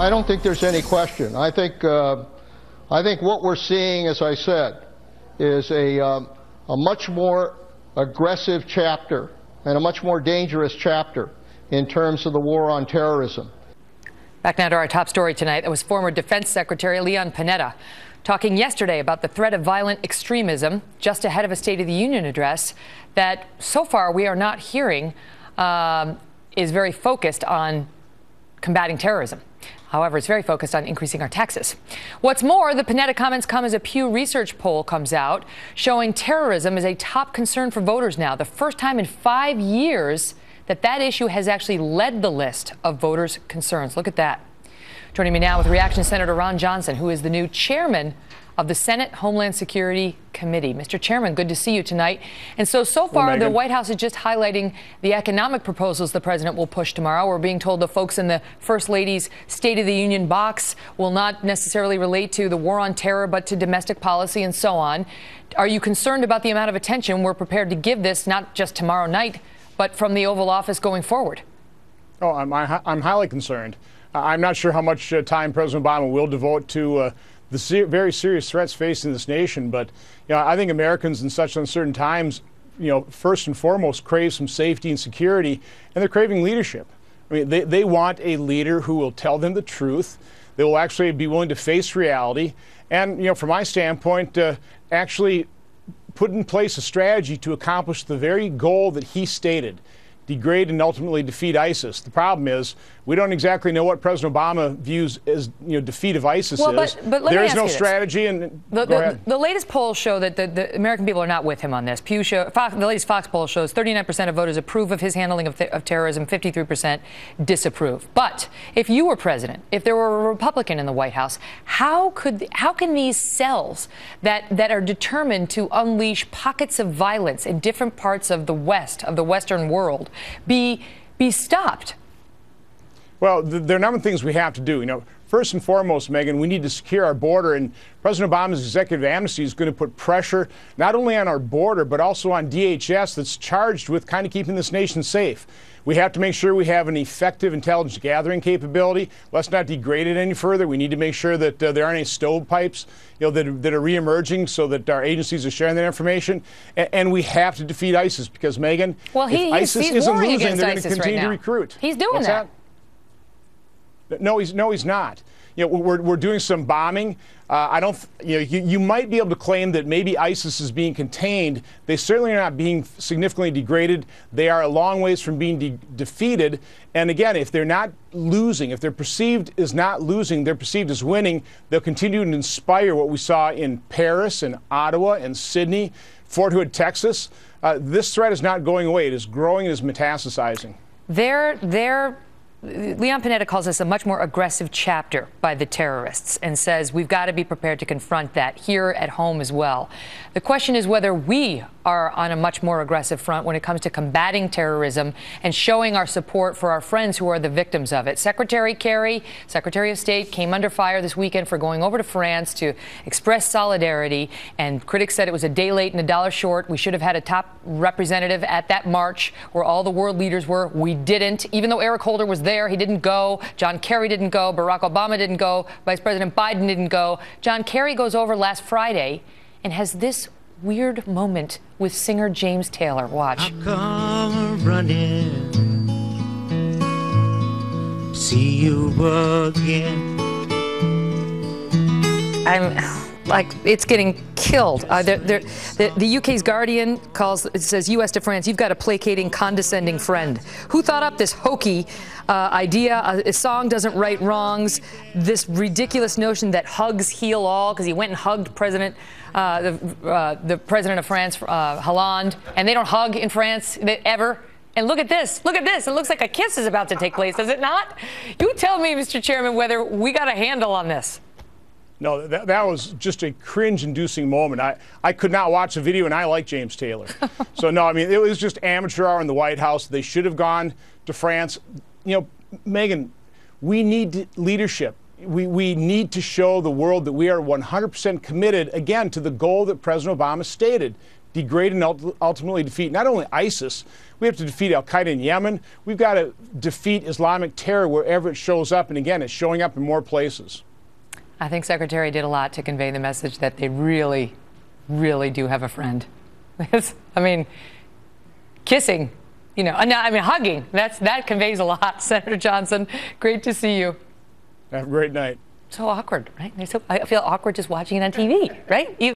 I don't think there's any question. I think what we're seeing, as I said, is a much more aggressive chapter and a much more dangerous chapter in terms of the war on terrorism. Back now to our top story tonight. That was former Defense Secretary Leon Panetta talking yesterday about the threat of violent extremism just ahead of a State of the Union address that so far we are not hearing is very focused on combating terrorism. However, it's very focused on increasing our taxes. What's more, the Panetta comments come as a Pew Research poll comes out showing terrorism is a top concern for voters now. The first time in 5 years that issue has actually led the list of voters' concerns. Look at that. Joining me now with reaction, Senator Ron Johnson, who is the new chairman of the Senate Homeland Security Committee. Mr. Chairman, good to see you tonight. And so far, the White House is just highlighting the economic proposals the president will push tomorrow. We're being told the folks in the First Lady's State of the Union box will not necessarily relate to the war on terror, but to domestic policy and so on. Are you concerned about the amount of attention we're prepared to give this, not just tomorrow night, but from the Oval Office going forward? Oh, I'm highly concerned. I'm not sure how much time President Obama will devote to the very serious threats facing this nation, but I think Americans in such uncertain times, first and foremost crave some safety and security, and they're craving leadership. I mean, they want a leader who will tell them the truth. They will actually be willing to face reality, and from my standpoint, actually put in place a strategy to accomplish the very goal that he stated: degrade and ultimately defeat ISIS. The problem is we don't exactly know what President Obama views as defeat of ISIS is. But there is no strategy. And the latest polls show that the American people are not with him on this. The latest Fox poll shows 39% of voters approve of his handling of terrorism, 53% disapprove. But if you were president, if there were a Republican in the White House, how can these cells that are determined to unleash pockets of violence in different parts of the West, of the Western world, be stopped? Well, there are a number of things we have to do. First and foremost, Megan, we need to secure our border, and President Obama's executive amnesty is going to put pressure not only on our border, but also on DHS, that's charged with kind of keeping this nation safe. We have to make sure we have an effective intelligence gathering capability. Let's not degrade it any further. We need to make sure that there aren't any stovepipes that are reemerging, so that our agencies are sharing that information. And we have to defeat ISIS, because, Megan, if ISIS isn't losing, they're going to continue to recruit. He's doing that. No, he's not. We're doing some bombing. You might be able to claim that maybe ISIS is being contained. They certainly are not being significantly degraded. They are a long ways from being defeated. And again, if they're not losing, if they're perceived as not losing, they're perceived as winning, they'll continue to inspire what we saw in Paris and Ottawa and Sydney, Fort Hood, Texas. This threat is not going away. It is growing. It is metastasizing. Leon Panetta calls this a much more aggressive chapter by the terrorists and says we've got to be prepared to confront that here at home as well. The question is whether we are on a much more aggressive front when it comes to combating terrorism and showing our support for our friends who are the victims of it. Secretary Kerry, Secretary of State, came under fire this weekend for going over to France to express solidarity, and critics said it was a day late and a dollar short. We should have had a top representative at that march where all the world leaders were. We didn't. Even though Eric Holder was there, he didn't go. John Kerry didn't go. Barack Obama didn't go. Vice President Biden didn't go. John Kerry goes over last Friday and has this weird moment with singer James Taylor. Watch. I come running, see you again. I'm like, it's getting killed. The UK's Guardian says U.S. to France, you've got a placating, condescending friend. Who thought up this hokey idea? A song doesn't right wrongs. This ridiculous notion that hugs heal all, because he went and hugged the president of France, Hollande, and they don't hug in France ever. And look at this. Look at this. It looks like a kiss is about to take place, does it not? You tell me, Mr. Chairman, whether we got a handle on this. No, that was just a cringe-inducing moment. I could not watch the video, and I like James Taylor. So, no, I mean, it was just amateur hour in the White House. They should have gone to France. Megan, we need leadership. We need to show the world that we are 100% committed, again, to the goal that President Obama stated: degrade and ultimately defeat not only ISIS, we have to defeat al-Qaeda in Yemen. We've got to defeat Islamic terror wherever it shows up. And again, it's showing up in more places. I think Secretary did a lot to convey the message that they really, really do have a friend. I mean, kissing, you know, I mean, hugging, that conveys a lot. Senator Johnson, great to see you. Have a great night. So awkward, right? I feel awkward just watching it on TV, right?